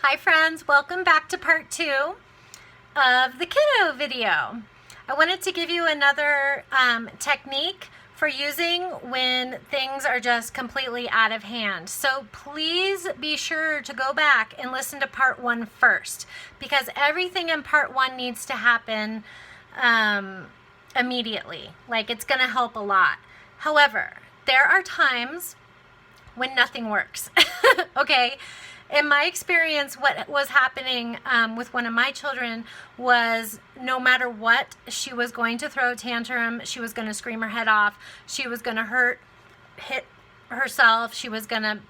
Hi friends, welcome back to part 2 of the kiddo video. I wanted to give you another technique for using when things are just completely out of hand. So please be sure to go back and listen to part 1 first, because everything in part 1 needs to happen immediately. Like, it's going to help a lot. However, there are times when nothing works. Okay? In my experience, what was hit with one of my children was no matter what, she was going to throw a tantrum, she was going to scream her head off, she was going to hit herself, she was going to,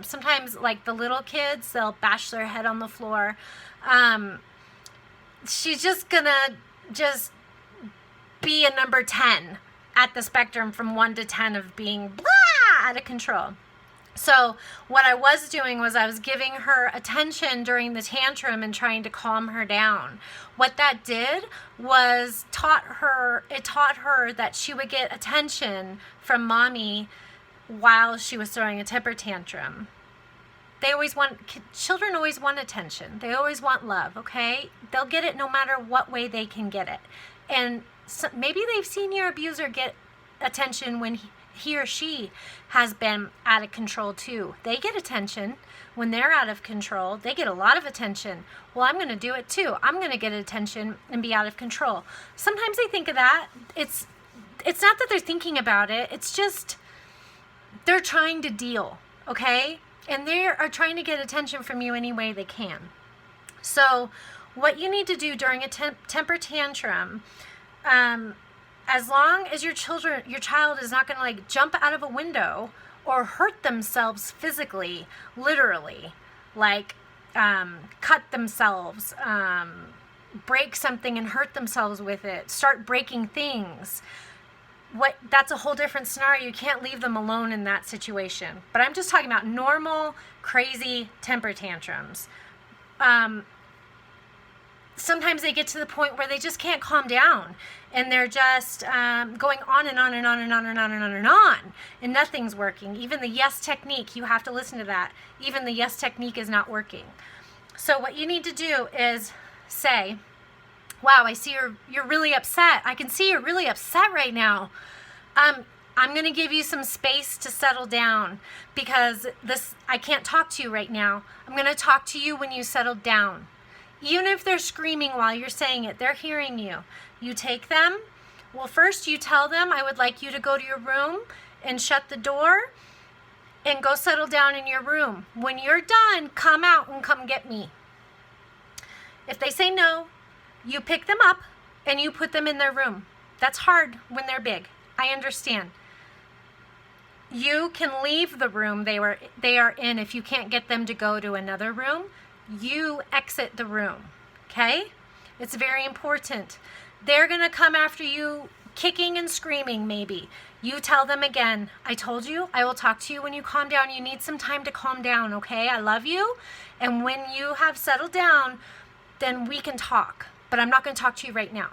sometimes like the little kids, they'll bash their head on the floor. She's just going to be a number 10 at the spectrum from 1 to 10 of being blah, out of control. So what I was doing was I was giving her attention during the tantrum and trying to calm her down. What that did was taught her that she would get attention from mommy while she was throwing a temper tantrum. Children always want attention. They always want love, okay? They'll get it no matter what way they can get it. And so maybe they've seen your abuser get attention when he or she has been out of control too. They get attention when they're out of control. They get a lot of attention. Well, I'm going to do it too. I'm going to get attention and be out of control. Sometimes they think of that. It's not that they're thinking about it. It's just they're trying to deal, okay? And they are trying to get attention from you any way they can. So what you need to do during a temper tantrum, as long as your child is not going to like jump out of a window or hurt themselves physically, literally, like cut themselves, break something and hurt themselves with it, start breaking things. That's a whole different scenario. You can't leave them alone in that situation. But I'm just talking about normal, crazy temper tantrums. Sometimes they get to the point where they just can't calm down, and they're just going on and on and on and on and on and on and on, and nothing's working. Even the yes technique, you have to listen to that. Even the yes technique is not working. So what you need to do is say, wow, I see you're really upset. I can see you're really upset right now. I'm going to give you some space to settle down, because I can't talk to you right now. I'm going to talk to you when you settle down. Even if they're screaming while you're saying it, they're hearing you. You take them. Well, first you tell them, I would like you to go to your room and shut the door and go settle down in your room. When you're done, come out and come get me. If they say no, you pick them up and you put them in their room. That's hard when they're big. I understand. You can leave the room they are in if you can't get them to go to another room. You exit the room, okay? It's very important. They're going to come after you kicking and screaming maybe. You tell them again, I told you, I will talk to you when you calm down. You need some time to calm down, okay? I love you. And when you have settled down, then we can talk. But I'm not going to talk to you right now.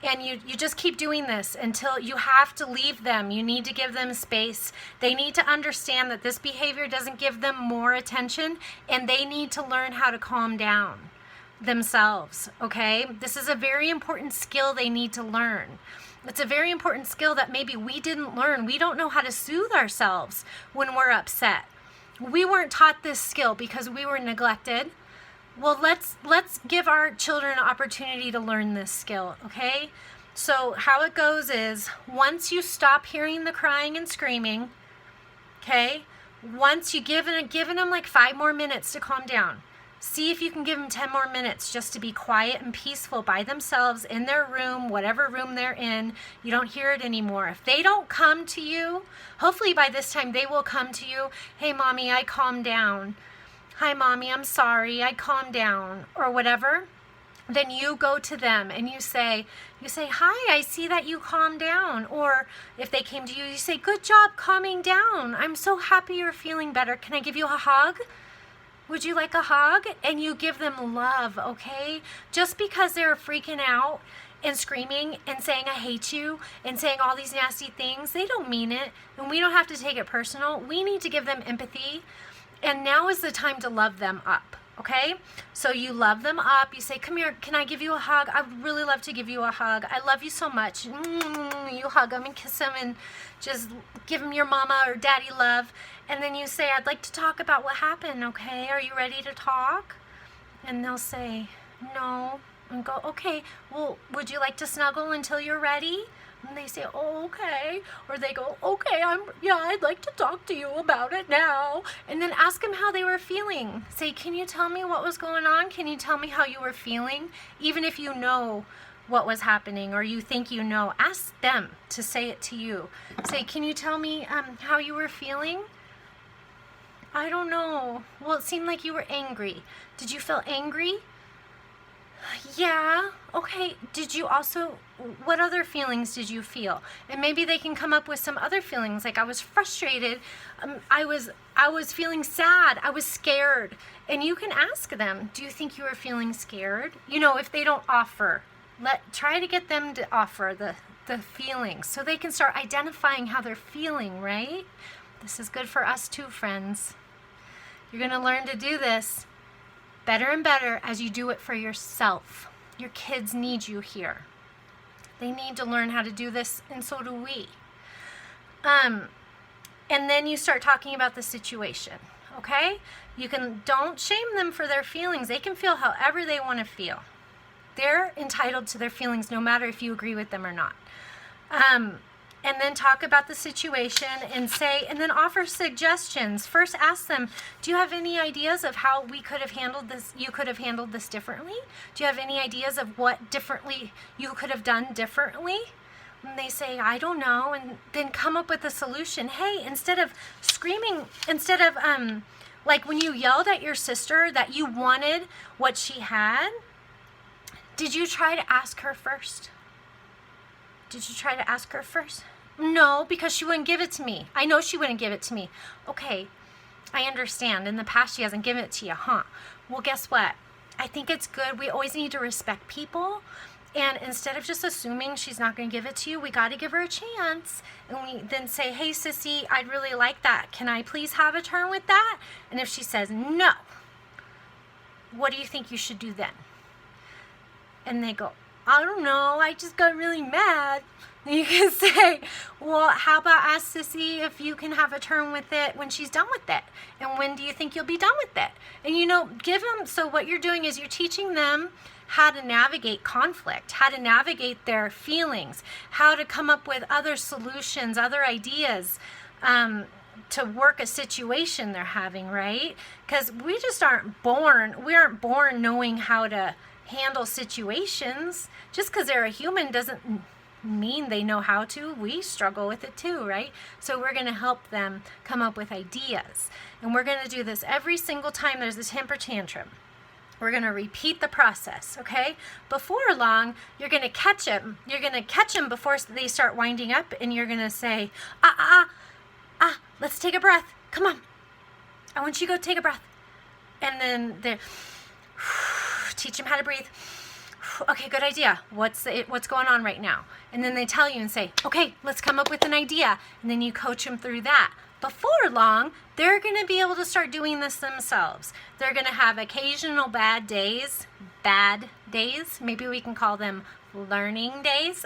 And you just keep doing this until you have to leave them. You need to give them space. They need to understand that this behavior doesn't give them more attention, and they need to learn how to calm down themselves, okay? This is a very important skill they need to learn. It's a very important skill that maybe we didn't learn. We don't know how to soothe ourselves when we're upset. We weren't taught this skill because we were neglected. Well, let's give our children an opportunity to learn this skill, okay? So how it goes is, once you stop hearing the crying and screaming, okay, once you given them like 5 more minutes to calm down, see if you can give them 10 more minutes just to be quiet and peaceful by themselves in their room, whatever room they're in. You don't hear it anymore. If they don't come to you, hopefully by this time they will come to you. Hey, mommy, I calmed down. Hi, mommy, I'm sorry, I calmed down, or whatever. Then you go to them and you say, hi, I see that you calmed down. Or if they came to you, you say, good job calming down. I'm so happy you're feeling better. Can I give you a hug? Would you like a hug? And you give them love, okay? Just because they're freaking out and screaming and saying, I hate you, and saying all these nasty things, they don't mean it. And we don't have to take it personal. We need to give them empathy. And now is the time to love them up. Okay, so you love them up. You say, come here, can I give you a hug? I would really love to give you a hug. I love you so much. You hug them and kiss them and just give them your mama or daddy love. And then you say, I'd like to talk about what happened, okay? Are you ready to talk? And they'll say, no. And go, okay, well, would you like to snuggle until you're ready? And they say, oh, okay. Or they go, okay, I'd like to talk to you about it now. And then ask them how they were feeling. Say, can you tell me what was going on? Can you tell me how you were feeling? Even if you know what was happening or you think you know, ask them to say it to you. Say, can you tell me how you were feeling? I don't know. Well, it seemed like you were angry. Did you feel angry? Yeah. Okay. Did you also, what other feelings did you feel? And maybe they can come up with some other feelings, like I was frustrated, I was feeling sad, I was scared. And you can ask them, do you think you were feeling scared? You know, if they don't offer, try to get them to offer the feelings so they can start identifying how they're feeling, right? This is good for us too, friends. You're going to learn to do this better and better as you do it for yourself. Your kids need you here. They need to learn how to do this, and so do we. And then you start talking about the situation, okay? Don't shame them for their feelings. They can feel however they want to feel. They're entitled to their feelings no matter if you agree with them or not. And then talk about the situation and then offer suggestions. First ask them, do you have any ideas of how we could have handled this, you could have handled this differently? Do you have any ideas of what differently you could have done differently? And they say, I don't know, and then come up with a solution. Hey, instead of screaming, like when you yelled at your sister that you wanted what she had, did you try to ask her first? Did you try to ask her first? No, because she wouldn't give it to me. I know she wouldn't give it to me. Okay, I understand. In the past, she hasn't given it to you, huh? Well, guess what? I think it's good. We always need to respect people. And instead of just assuming she's not going to give it to you, we got to give her a chance. And we then say, hey, sissy, I'd really like that. Can I please have a turn with that? And if she says no, what do you think you should do then? And they go, I don't know, I just got really mad. You can say, well, how about ask Sissy if you can have a turn with it when she's done with it? And when do you think you'll be done with it? And give them, so what you're doing is you're teaching them how to navigate conflict, how to navigate their feelings, how to come up with other solutions, other ideas to work a situation they're having, right? Because we aren't born knowing how to handle situations. Just because they're a human doesn't mean they know how to. We struggle with it too, right? So we're going to help them come up with ideas. And we're going to do this every single time there's a temper tantrum. We're going to repeat the process, okay? Before long, you're going to catch them. You're going to catch them before they start winding up, and you're going to say, let's take a breath. Come on. I want you to go take a breath. And then teach them how to breathe. Okay, good idea. What's going on right now? And then they tell you and say, okay, let's come up with an idea. And then you coach them through that. Before long, they're going to be able to start doing this themselves. They're going to have occasional bad days. Maybe we can call them learning days,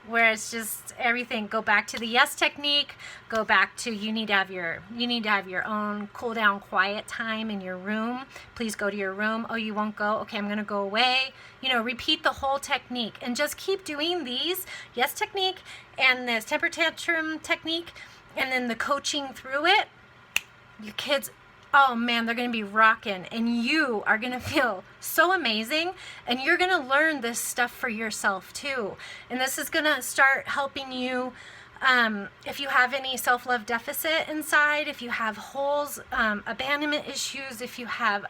where it's just everything. Go back to the yes technique. Go back to you need to have your own cool down, quiet time in your room. Please go to your room. Oh, you won't go? Okay, I'm going to go away. Repeat the whole technique and just keep doing these yes technique and this temper tantrum technique, and then the coaching through it. Your kids, oh man, they're going to be rocking, and you are going to feel so amazing, and you're going to learn this stuff for yourself too. And this is going to start helping you if you have any self-love deficit inside, if you have holes, abandonment issues, if you have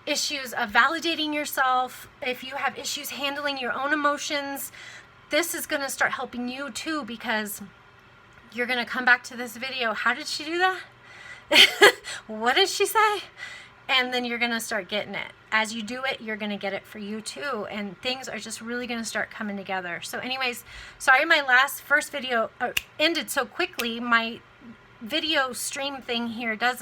issues of validating yourself, if you have issues handling your own emotions, this is going to start helping you too, because you're going to come back to this video. How did she do that? What did she say? And then you're going to start getting it. As you do it, you're going to get it for you too. And things are just really going to start coming together. So anyways, sorry my first video ended so quickly. My video stream thing here doesn't